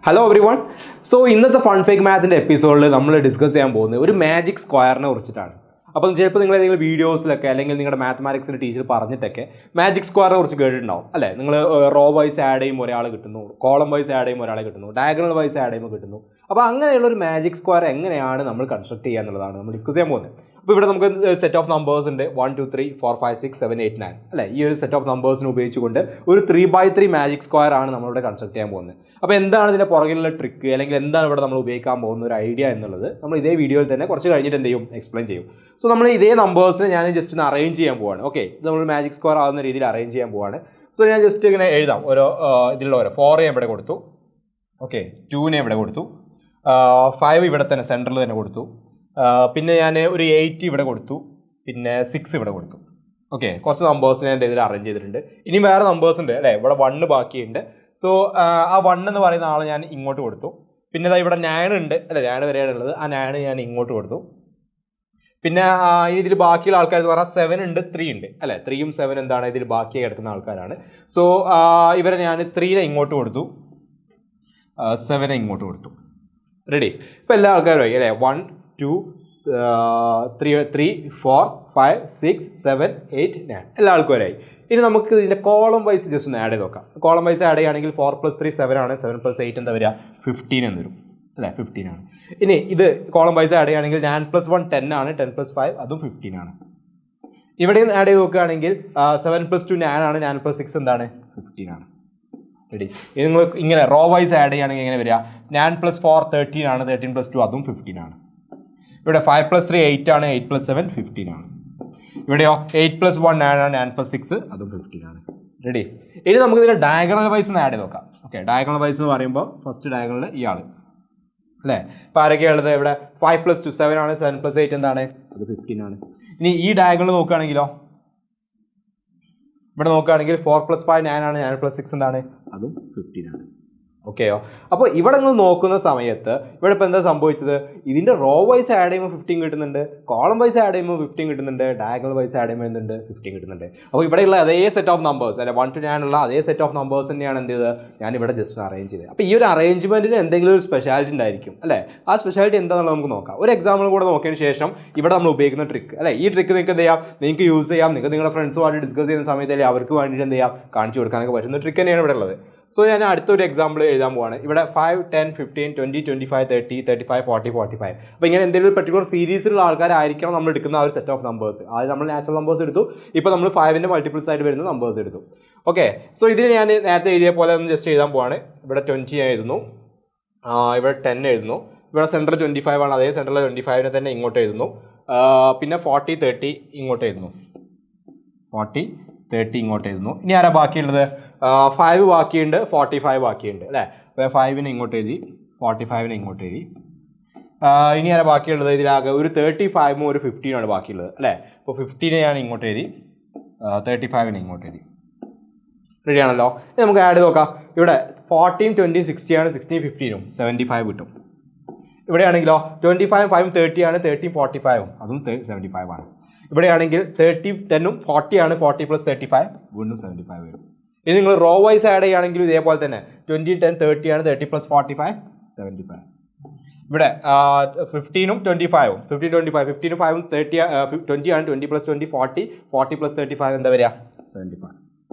Hello everyone. So ഇന്നത്തെ fun fake മാത്തിൻ്റെ എപ്പിസോഡിൽ നമ്മൾ ഡിസ്കസ് ചെയ്യാൻ പോകുന്നത് ഒരു മാജിക് സ്ക്വയറിനെ കുറിച്ചിട്ടാണ്. അപ്പം ചിലപ്പോൾ നിങ്ങൾ ഏതെങ്കിലും വീഡിയോസിലൊക്കെ അല്ലെങ്കിൽ നിങ്ങളുടെ മാത്തമാറ്റിക്സിൻ്റെ ടീച്ചർ പറഞ്ഞിട്ടൊക്കെ മാജിക് സ്ക്വയറിനെ കുറിച്ച് കേട്ടിട്ടുണ്ടാവും അല്ലേ. നിങ്ങൾ റോ വൈസ് ആഡ് ചെയ്യുമ്പോൾ ഒരാൾ കിട്ടുന്നു, കോളം വൈസ് ആഡ് ചെയ്യുമ്പോൾ ഒരാളെ കിട്ടുന്നു, ഡയഗണൽ വൈസ് ആഡ് ചെയ്യുമ്പോൾ കിട്ടുന്നു. അപ്പോൾ അങ്ങനെയുള്ളൊരു മാജിക് സ്ക്വയർ എങ്ങനെയാണ് നമ്മൾ കൺസ്ട്രക്ട് ചെയ്യുക എന്നുള്ളതാണ് നമ്മൾ ഡിസ്കസ് ചെയ്യാൻ പോകുന്നത്. അപ്പോൾ ഇവിടെ നമുക്ക് സെറ്റ് ഓഫ് നമ്പേഴ്സ് ഉണ്ട് 1 2 3 4 5 6 7 8 9 അല്ലേ. ഈ ഒരു സെറ്റ് ഓഫ് നമ്പേഴ്സിനെ ഉപയോഗിച്ചുകൊണ്ട് ഒരു 3x3 മാജിക് സ്ക്വയർ ആണ് നമ്മളിവിടെ കൺസ്ട്രക്ട് ചെയ്യാൻ പോകുന്നത്. അപ്പോൾ എന്താണ് ഇതിൻ്റെ പുറകിലുള്ള ട്രിക്ക് അല്ലെങ്കിൽ എന്താണ് ഇവിടെ നമ്മൾ ഉപയോഗിക്കാൻ പോകുന്ന ഒരു ഐഡിയ എന്നുള്ളത് നമ്മൾ ഇതേ വീഡിയോയിൽ തന്നെ കുറച്ച് കഴിഞ്ഞിട്ട് എന്ത് ചെയ്യും, എക്സ്പ്ലെയിൻ ചെയ്യും. സോ നമ്മൾ ഇതേ നമ്പേഴ്സിനെ ഞാൻ ജസ്റ്റ് ഒന്ന് അറേഞ്ച് ചെയ്യാൻ പോവാണ്. ഓക്കെ, ഇത് നമ്മൾ മാജിക് സ്ക്വയർ ആകുന്ന രീതിയിൽ അറേഞ്ച് ചെയ്യാൻ പോവാണ്. സോ ഞാൻ ജസ്റ്റ് ഇങ്ങനെ എഴുതാം. ഓരോ ഇതിലുള്ള ഓരോ 4 ഇവിടെ കൊടുത്തു, ഓക്കെ, 2 ഇവിടെ കൊടുത്തു, 5 ഇവിടെ തന്നെ സെൻറ്ററിൽ തന്നെ കൊടുത്തു, പിന്നെ ഞാൻ ഒരു 8 ഇവിടെ കൊടുത്തു, പിന്നെ 6 ഇവിടെ കൊടുത്തു. ഓക്കെ, കുറച്ച് നമ്പേഴ്സ് ഞാൻ ഇതിൽ അറേഞ്ച് ചെയ്തിട്ടുണ്ട്. ഇനി വേറെ നമ്പേഴ്സ് ഉണ്ട് അല്ലേ, ഇവിടെ 1 ബാക്കിയുണ്ട്. സോ ആ 1 എന്ന് പറയുന്ന ആൾ ഞാൻ ഇങ്ങോട്ട് കൊടുത്തു. പിന്നെ ഇതാ ഇവിടെ 9 ഉണ്ട് അല്ലേ, 9 വരെയാണ് ഉള്ളത്. ആ 9 ഞാൻ ഇങ്ങോട്ട് കൊടുത്തു. പിന്നെ ഇതിൽ ബാക്കിയുള്ള ആൾക്കാർ എന്ന് പറഞ്ഞാൽ 7 ഉണ്ട്, 3 ഉണ്ട് അല്ലേ. 3യും 7 എന്താണ് ഇതിൽ ബാക്കിയായി കിടക്കുന്ന ആൾക്കാരാണ്. സോ ഇവരെ ഞാൻ 3നെ ഇങ്ങോട്ട് കൊടുത്തു, 7നെ ഇങ്ങോട്ട് കൊടുത്തു. റെഡി. ഇപ്പോൾ എല്ലാ ആൾക്കാരും ആയി അല്ലേ. 1 2 3 4 5 6 7 8 9 എല്ലാ ആൾക്കാരായി. ഇനി നമുക്ക് ഇതിൻ്റെ കോളം വൈസ് ജസ്റ്റ് ഒന്ന് ആഡ് ചെയ്ത് നോക്കാം. കോളം വൈസ് ആഡ് ചെയ്യുകയാണെങ്കിൽ 4 + 3 7 ആണ്, 7 + 8 എന്താ വരിക, 15 എന്ന് വരും അല്ലേ, 15 ആണ്. ഇനി ഇത് കോളം വൈസ് ആഡ് ചെയ്യുകയാണെങ്കിൽ 9 + 1 10 ആണ്, 10 + 5 അതും 15 ആണ്. ഇവിടെയും ആഡ് ചെയ്ത് നോക്കുകയാണെങ്കിൽ 7 + 2 9 ആണ്, 9 + 6 എന്താണ്, 15 ആണ്. റെഡി. ഇത് നിങ്ങൾ ഇങ്ങനെ റോ വൈസ് ആഡ് ചെയ്യുകയാണെങ്കിൽ എങ്ങനെ വരിക, 9 + 4 13 ആണ്, 13 + 2 അതും 15 ആണ്. ഇവിടെ 5 + 3 8 ആണ്, 8 + 7 15 ആണ്. ഇവിടെയോ 8 + 1 9 ആണ്, 9 + 6 അതും 15 ആണ്. റെഡി. ഇനി നമുക്ക് ഇതിൻ്റെ ഡയഗണൽ വൈസ് ഒന്ന് ആഡ് ചെയ്ത് നോക്കാം. ഓക്കെ, ഡയഗണൽ വൈസ് എന്ന് പറയുമ്പോൾ ഫസ്റ്റ് ഡയഗണൽ ഇയാൾ അല്ലേ. ഇപ്പോൾ ആരൊക്കെയുള്ളത്, ഇവിടെ 5 + 2 7 ആണ്, 7 + 8 എന്താണ്, അത് 15 ആണ്. ഇനി ഈ ഡയഗണൽ നോക്കുകയാണെങ്കിലോ, ഇവിടെ നോക്കുകയാണെങ്കിൽ 4 + 5 9 ആണ്, 9 + 6 എന്താണ്, അതും 15 ആണ്. ഓക്കെയോ. അപ്പോൾ ഇവിടെ നിങ്ങൾ നോക്കുന്ന സമയത്ത് ഇവിടെ ഇപ്പോൾ എന്താ സംഭവിച്ചത്, ഇതിൻ്റെ റോ വൈസ് ആഡ് ചെയ്യുമ്പോൾ 15 കിട്ടുന്നുണ്ട്, കോളം വൈസ് ആഡ് ചെയ്യുമ്പോൾ 15 കിട്ടുന്നുണ്ട്, ഡയഗണൽ വൈസ് ആഡ് ചെയ്യുമ്പോൾ എന്തുണ്ട്, 15 കിട്ടുന്നുണ്ട്. അപ്പോൾ ഇവിടെയുള്ള അതേ സെറ്റ് ഓഫ് നമ്പേഴ്സ് അല്ലെ 1 to 9 ഉള്ള അതേ സെറ്റ് ഓഫ് നമ്പേഴ്സ് തന്നെയാണ് എന്ത് ചെയ്തത്, ഞാനിവിടെ ജസ്റ്റ് അറേഞ്ച് ചെയ്തത്. അപ്പോൾ ഈ ഒരു അറേഞ്ച്മെൻറ്റിന് എന്തെങ്കിലും ഒരു സ്പെഷ്യാലിറ്റി ഉണ്ടായിരിക്കും അല്ലേ. ആ സ്പെഷ്യാലിറ്റി എന്താണെന്നുള്ളത് നമുക്ക് നോക്കാം. ഒരു എക്സാമ്പിൾ കൂടെ നോക്കിയതിന് ശേഷം ഇവിടെ നമ്മൾ ഉപയോഗിക്കുന്ന ട്രിക്ക് അല്ലേ, ഈ ട്രിക്ക് നിങ്ങൾക്ക് എന്ത് ചെയ്യാം, നിങ്ങൾക്ക് യൂസ് ചെയ്യാം. നിങ്ങൾക്ക് നിങ്ങളുടെ ഫ്രണ്ട്സുമായിട്ട് ഡിസ്കസ് ചെയ്യുന്ന സമയത്ത് അവർക്ക് വേണ്ടിയിട്ട് എന്ത് ചെയ്യാം, കാണിച്ചു കൊടുക്കാനൊക്കെ പറ്റുന്ന ട്രിക്ക് തന്നെയാണ് ഇവിടെ ഉള്ളത്. സോ ഞാൻ അടുത്തൊരു എക്സാമ്പിൾ എഴുതാൻ പോവാണ്. ഇവിടെ 5 10 15 20 25 30 35 40 45. അപ്പോൾ ഇങ്ങനെ എന്തെങ്കിലും ഒരു പെർട്ടിക്കുലർ സീരീസിലുള്ള ആൾക്കാരായിരിക്കണം നമ്മൾ എടുക്കുന്ന ആ ഒരു സെറ്റ് ഓഫ് നമ്പേഴ്സ്. ആദ്യം നമ്മൾ നാച്ചുറൽ നമ്പേഴ്സ് എടുത്തു, ഇപ്പോൾ നമ്മൾ 5ൻ്റെ മൾട്ടിപ്പിൾസ് ആയിട്ട് വരുന്ന നമ്പേഴ്സ് എടുത്തു. ഓക്കെ, സോ ഇതിൽ ഞാൻ നേരത്തെ എഴുതിയ പോലെ ഒന്ന് ജസ്റ്റ് എഴുതാൻ പോവാണ്. ഇവിടെ 20 ഞാൻ എഴുതുന്നു, ഇവിടെ 10 എഴുതുന്നു, ഇവിടെ സെൻട്രൽ 25 ആണ്, അതേ സെൻട്രൽ 25നെ തന്നെ ഇങ്ങോട്ട് എഴുതുന്നു, പിന്നെ 40 30 ഇങ്ങോട്ട് എഴുതുന്നു, 40 30 ഇങ്ങോട്ട് എഴുതുന്നു. ഇനി ആരാ ബാക്കിയുള്ളത്, 5 ബാക്കിയുണ്ട്, 45 ബാക്കിയുണ്ട് അല്ലേ. അപ്പോൾ 5നെ ഇങ്ങോട്ട് എഴുതി, 45നെ ഇങ്ങോട്ട് എഴുതി. ഇനി ആരാ ബാക്കിയുള്ളത്, ഇതിലാകെ ഒരു 35ഉം ഒരു 15 ആണ് ബാക്കിയുള്ളത് അല്ലേ. അപ്പോൾ 15നെ ഞാൻ ഇങ്ങോട്ട് എഴുതി, 35നെ ഇങ്ങോട്ട് എഴുതി. റെഡി ആണല്ലോ. ഇനി നമുക്ക് ആഡ് ചെയ്ത് നോക്കാം. ഇവിടെ 14 20 60 ആണ്, 16 15ഉം 75 കിട്ടും. ഇവിടെയാണെങ്കിലോ 25 5 30 ആണ്, 13 45ഉം അതും 75 ആണ്. ഇവിടെയാണെങ്കിൽ 30 10ഉം 40 ആണ്, 40 + 35 വീണ്ടും 75 വരും. ഇനി നിങ്ങൾ റോ വൈസ് ആഡ് ചെയ്യുകയാണെങ്കിലും ഇതേപോലെ തന്നെ 20 10 30 ആണ്, 30 + 45 75. ഇവിടെ 15ഉം 25ഉം 15 25 15ഉം 5ഉം 30 20 ആണ്, 20 + 20 40 40 + 35 എന്താ വരിക, 75.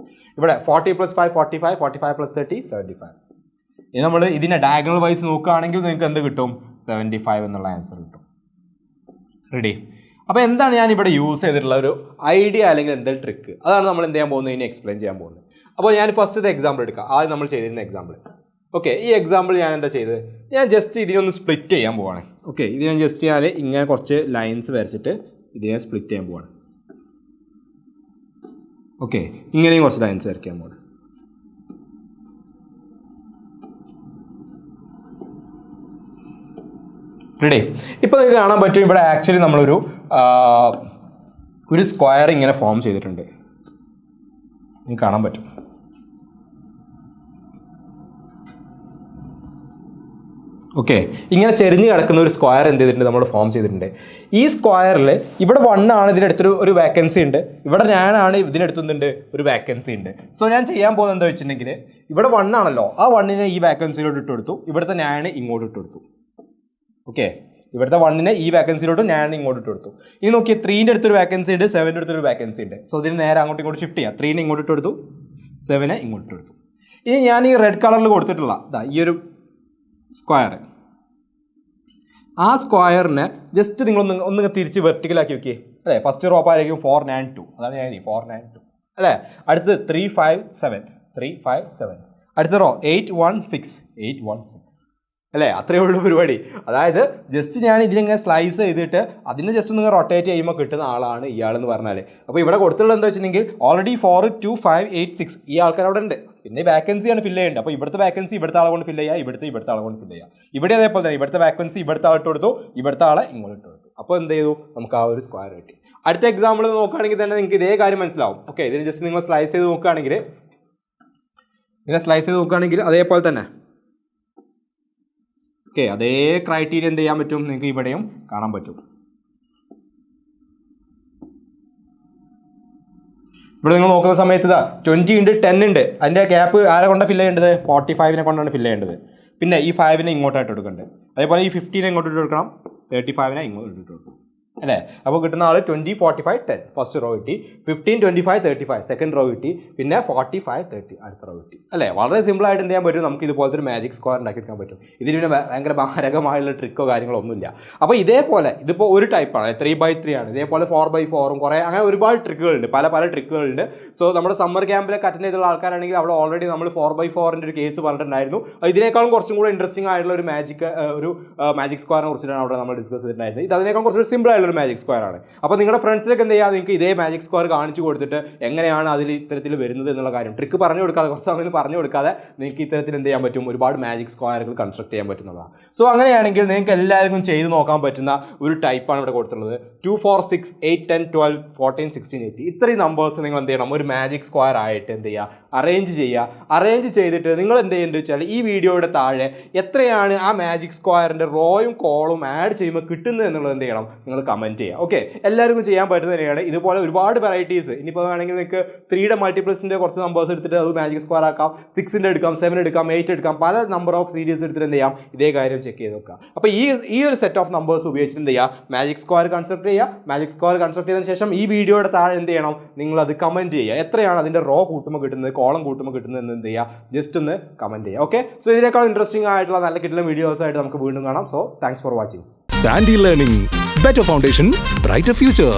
ഇവിടെ 40 + 5 45 45 + 30 75. ഇനി നമ്മൾ ഇതിനെ ഡയഗണൽ വൈസ് നോക്കുകയാണെങ്കിൽ നിങ്ങൾക്ക് എന്ത് കിട്ടും, 75 എന്നുള്ള ആൻസർ കിട്ടും. റെഡി. അപ്പോൾ എന്താണ് ഞാൻ ഇവിടെ യൂസ് ചെയ്തിട്ടുള്ള ഒരു ഐഡിയ അല്ലെങ്കിൽ എന്തെങ്കിലും ട്രിക്ക്, അതാണ് നമ്മൾ എന്ത് ചെയ്യാൻ പോകുന്നത്, ഇനി എക്സ്പ്ലെയിൻ ചെയ്യാൻ പോകുന്നത്. അപ്പോൾ ഞാൻ ഫസ്റ്റ് എക്സാമ്പിൾ എടുക്കാം. ആദ്യം നമ്മൾ ചെയ്തിരുന്ന എക്സാമ്പിൾ. ഓക്കെ, ഈ എക്സാമ്പിൾ ഞാൻ എന്താ ചെയ്തത്, ഞാൻ ജസ്റ്റ് ഇതിനൊന്ന് സ്പ്ലിറ്റ് ചെയ്യാൻ പോവാണ്. ഓക്കെ, ഇത് ഞാൻ ജസ്റ്റ് ഇങ്ങനെ കുറച്ച് ലൈൻസ് വരച്ചിട്ട് ഇതിനെ സ്പ്ലിറ്റ് ചെയ്യാൻ പോവാണ്. ഓക്കെ, ഇങ്ങനെയും കുറച്ച് ലൈൻസ് വരയ്ക്കാൻ പോവാണ്. റെഡി. ഇപ്പോൾ നിങ്ങൾക്ക് കാണാൻ പറ്റും, ഇവിടെ ആക്ച്വലി നമ്മളൊരു സ്ക്വയർ ഇങ്ങനെ ഫോം ചെയ്തിട്ടുണ്ട്. നിങ്ങൾക്ക് കാണാൻ പറ്റും. ഓക്കെ, ഇങ്ങനെ ചെരിഞ്ഞ് കിടക്കുന്ന ഒരു സ്ക്വയർ എന്ത് ചെയ്തിട്ടുണ്ട് നമ്മൾ ഫോം ചെയ്തിട്ടുണ്ട്. ഈ സ്ക്വയറിൽ ഇവിടെ 1 ആണ് ഇതിനടുത്തൊരു ഒരു വേക്കൻസി ഉണ്ട്, ഇവിടെ ഞാനാണ് ഇതിനടുത്തുന്നുണ്ട് ഒരു വേക്കൻസി ഉണ്ട്. സോ ഞാൻ ചെയ്യാൻ പോകുന്നത് എന്താ വെച്ചിട്ടുണ്ടെങ്കിൽ ഇവിടെ 1 ആണല്ലോ, ആ 1നെ ഈ വേക്കൻസിയിലോട്ട് ഇട്ട് കൊടുത്തു, ഇവിടുത്തെ ഞാൻ ഇങ്ങോട്ട് ഇട്ട് കൊടുത്തു. ഓക്കെ, ഇവിടുത്തെ 1നെ ഈ വേക്കൻസിയിലോട്ട് ഞാൻ ഇങ്ങോട്ട് ഇട്ട് കൊടുത്തു. ഇനി നോക്കിയാൽ 3ൻ്റെ അടുത്തൊരു വേക്കൻസി ഉണ്ട്, 7ൻ്റെ അടുത്തൊരു വേക്കൻസി ഉണ്ട്. സോ ഇതിന് നേരെ അങ്ങോട്ട് ഇങ്ങോട്ട് ഷിഫ്റ്റ് ചെയ്യാം. 3നെ ഇങ്ങോട്ട് ഇട്ട് കൊടുത്തു, 7നെ ഇങ്ങോട്ട് ഇട്ട് കൊടുത്തു. ഇനി ഞാൻ ഈ റെഡ് കളറിൽ കൊടുത്തിട്ടുള്ള ഈ ഒരു സ്ക്വയർ, ആ സ്ക്വയറിനെ ജസ്റ്റ് നിങ്ങളൊന്ന് തിരിച്ച് വെർട്ടിക്കലാക്കി വെക്കിയേ അല്ലേ. ഫസ്റ്റ് റോ ആയിരിക്കും 492, അതാണ് ഞാൻ 492 അല്ലേ. അടുത്ത് 357 അടുത്ത റോ 816 അല്ലേ. അത്രയേ ഉള്ളൂ പരിപാടി. അതായത് ജസ്റ്റ് ഞാൻ ഇതിലിങ്ങനെ സ്ലൈസ് ചെയ്തിട്ട് അതിനെ ജസ്റ്റ് ഒന്ന് റൊട്ടേറ്റ് ചെയ്യുമ്പോൾ കിട്ടുന്ന ആളാണ് ഇയാളെന്ന് പറഞ്ഞാൽ. അപ്പോൾ ഇവിടെ കൊടുത്തുള്ളത് എന്താ വെച്ചിട്ടുണ്ടെങ്കിൽ ഓൾറെഡി 42586 ഈ ആൾക്കാർ അവിടെ ഉണ്ട്. പിന്നെ വാക്കൻസിയാണ് ഫില്ല് ചെയ്യേണ്ടത്. അപ്പോൾ ഇവിടുത്തെ വാക്കൻസി ഇവിടുത്തെ ആളെ കൊണ്ട് ഫില്ല് ചെയ്യുക, ഇവിടുത്തെ ആളെ കൊണ്ട് ഫില്ല് ചെയ്യുക. ഇവിടെ അതേപോലെ തന്നെ ഇവിടുത്തെ വാക്കൻസി ഇവിടുത്തെ ആളിട്ട് കൊടുത്തു, ഇവിടുത്തെ ആളെ ഇങ്ങോട്ട് ഇട്ട് കൊടുത്തു. അപ്പോൾ എന്ത് ചെയ്തു, നമുക്ക് ആ ഒരു സ്ക്വയർ കിട്ടി. അടുത്ത എക്സാമ്പിൾ നോക്കുകയാണെങ്കിൽ തന്നെ നിങ്ങൾക്ക് ഇതേ കാര്യം മനസ്സിലാവും. ഓക്കെ, ഇതിന് ജസ്റ്റ് നിങ്ങൾ സ്ലൈസ് ചെയ്ത് നോക്കുകയാണെങ്കിൽ അതേപോലെ തന്നെ ഓക്കെ അതേ ക്രൈറ്റീരിയ എന്ത് ചെയ്യാൻ പറ്റും, നിങ്ങൾക്ക് ഇവിടെയും കാണാൻ പറ്റും. ഇവിടെ നിങ്ങൾ നോക്കുന്ന സമയത്ത് 20 ഉണ്ട്, 10 ഉണ്ട്. അതിൻ്റെ ഗ്യാപ്പ് ആരെ കൊണ്ടാണ് ഫില്ല് ചെയ്യേണ്ടത്, 45നെ കൊണ്ടാണ് ഫില്ല് ചെയ്യേണ്ടത്. പിന്നെ ഈ 5നെ ഇങ്ങോട്ടായിട്ട് എടുക്കേണ്ടത്. അതേപോലെ ഈ 15നെ ഇങ്ങോട്ട് ഇട്ട് കൊടുക്കണം, 35നെ ഇങ്ങോട്ട് ഇട്ട് കൊടുക്കണം അല്ലേ. അപ്പോൾ കിട്ടുന്ന ആൾ 20 45 10 ഫസ്റ്റ് റോ കിട്ടി, 15 25 35 സെക്കൻഡ് റോ കിട്ടി, പിന്നെ 45 30 അടുത്ത റോ കിട്ടി അല്ലേ. വളരെ സിമ്പിളായിട്ട് എന്ത് ചെയ്യാൻ പറ്റും, നമുക്ക് ഇതുപോലത്തെ ഒരു മാജിക് സ്ക്വയർ ഉണ്ടാക്കിയെടുക്കാൻ പറ്റും. ഇതിന് പിന്നെ ഭയങ്കര മാരകമായുള്ള ട്രിക്കോ കാര്യങ്ങളോ ഒന്നുമില്ല. അപ്പോൾ ഇതേപോലെ ഇതിപ്പോൾ ഒരു ടൈപ്പാണ്, 3x3 ആണ്. ഇതേപോലെ 4x4 കുറേ അങ്ങനെ ഒരുപാട് ട്രിക്കുകളുണ്ട്, പല ട്രിക്കുകളുണ്ട്. സോ നമ്മുടെ സമ്മർ ക്യാമ്പിലൊക്കെ അറ്റൻഡ് ചെയ്തുള്ള ആൾക്കാരാണെങ്കിൽ അവിടെ ഓൾറെഡി നമ്മൾ 4x4ൻ്റെ ഒരു കേസ് പറഞ്ഞിട്ടുണ്ടായിരുന്നു. ഇതിനേക്കാളും കുറച്ചും കൂടെ ഇൻട്രസ്റ്റിംഗ് ആയിട്ടുള്ള ഒരു മാജിക് സ്ക്വയറിനെ കുറിച്ചിട്ടാണ് അവിടെ നമ്മൾ ഡിസ്കസ് ചെയ്തിട്ടുണ്ടായിരുന്നത്. ഇത് അതിനേക്കാൾ കുറച്ച് സിമ്പിൾ ആയിട്ടുള്ള മാജിക് സ്ക്വയർ ആണ്. അപ്പോൾ നിങ്ങളുടെ ഫ്രണ്ട്സിനൊക്കെ എന്ത് ചെയ്യുക, നിങ്ങൾക്ക് ഇതേ മാജിക് സ്ക്വയർ കാണിച്ചു കൊടുത്തിട്ട് എങ്ങനെയാണ് അതിൽ ഇത്തരത്തിൽ വരുന്നത് എന്നുള്ള കാര്യം ട്രിക്ക് പറഞ്ഞു കൊടുക്കാതെ, കുറച്ച് സമയം പറഞ്ഞു കൊടുക്കാതെ നിങ്ങൾക്ക് ഇത്തരത്തിൽ എന്ത് ചെയ്യാൻ പറ്റും, ഒരുപാട് മാജിക് സ്ക്വയറുകൾ കൺസ്ട്രക്ട് ചെയ്യാൻ പറ്റുന്നതാണ്. സോ അങ്ങനെയാണെങ്കിൽ നിങ്ങൾക്ക് എല്ലാവർക്കും ചെയ്ത് നോക്കാൻ പറ്റുന്ന ഒരു ടൈപ്പാണ് ഇവിടെ കൊടുത്തിട്ടുള്ളത്. 2 4 6 8 10 12 14 16 18 ഇത്രയും നമ്പേഴ്സ് നിങ്ങൾ എന്ത് ചെയ്യണം, ഒരു മാജിക് സ്ക്വയർ ആയിട്ട് എന്ത് ചെയ്യുക, അറേഞ്ച് ചെയ്തിട്ട് നിങ്ങൾ എന്ത് ചെയ്യേണ്ടത് വെച്ചാൽ ഈ വീഡിയോയുടെ താഴെ എത്രയാണ് ആ മാജിക് സ്ക്വയറിൻ്റെ റോയും കോളും ആഡ് ചെയ്യുമ്പോൾ കിട്ടുന്നത് എന്നുള്ളത് എന്ത് ചെയ്യണം, നിങ്ങൾ കമൻറ്റ് ചെയ്യുക. ഓക്കെ, എല്ലാവർക്കും ചെയ്യാൻ പറ്റുന്ന തന്നെയാണ്. ഇതുപോലെ ഒരുപാട് വെറൈറ്റീസ് ഇനിയിപ്പോൾ വേണമെങ്കിൽ നിങ്ങൾക്ക് 3യുടെ മൾട്ടിപ്ലസിൻ്റെ കുറച്ച് നമ്പേഴ്സ് എടുത്തിട്ട് അത് മാജിക് സ്ക്വയർ ആക്കാം, 6ൻ്റെ എടുക്കാം, 7 എടുക്കാം, 8 എടുക്കാം, പല നമ്പർ ഓഫ് സീരീസ് എടുത്തിട്ട് എന്ത് ചെയ്യാം, ഇതേ കാര്യം ചെക്ക് ചെയ്ത് നോക്കുക. അപ്പോൾ ഈ ഒരു സെറ്റ് ഓഫ് നമ്പേഴ്സ് ഉപയോഗിച്ചിട്ട് എന്ത് ചെയ്യുക, മാജിക് സ്ക്വയർ കൺസ്ട്രക്ട് ചെയ്തതിന് ശേഷം ഈ വീഡിയോയുടെ താഴെ എന്ത് ചെയ്യണം, നിങ്ങളത് കമൻറ്റ് ചെയ്യുക. എത്രയാണ് അതിൻ്റെ റോ കൂട്ടുമ്പോൾ കിട്ടുന്നത്, കോളം കൂട്ടുമ്പോൾ കിട്ടുന്നത് എന്ന് എന്ത് ചെയ്യുക, ജസ്റ്റ് ഒന്ന് കമൻറ്റ് ചെയ്യുക. ഓക്കെ, സോ ഇതിനേക്കാൾ ഇൻട്രസ്റ്റിംഗ് ആയിട്ടുള്ള നല്ല കിട്ടുന്ന വീഡിയോസ് ആയിട്ട് നമുക്ക് വീണ്ടും കാണാം. So thanks for watching. XandY Learning, better foundation, brighter future.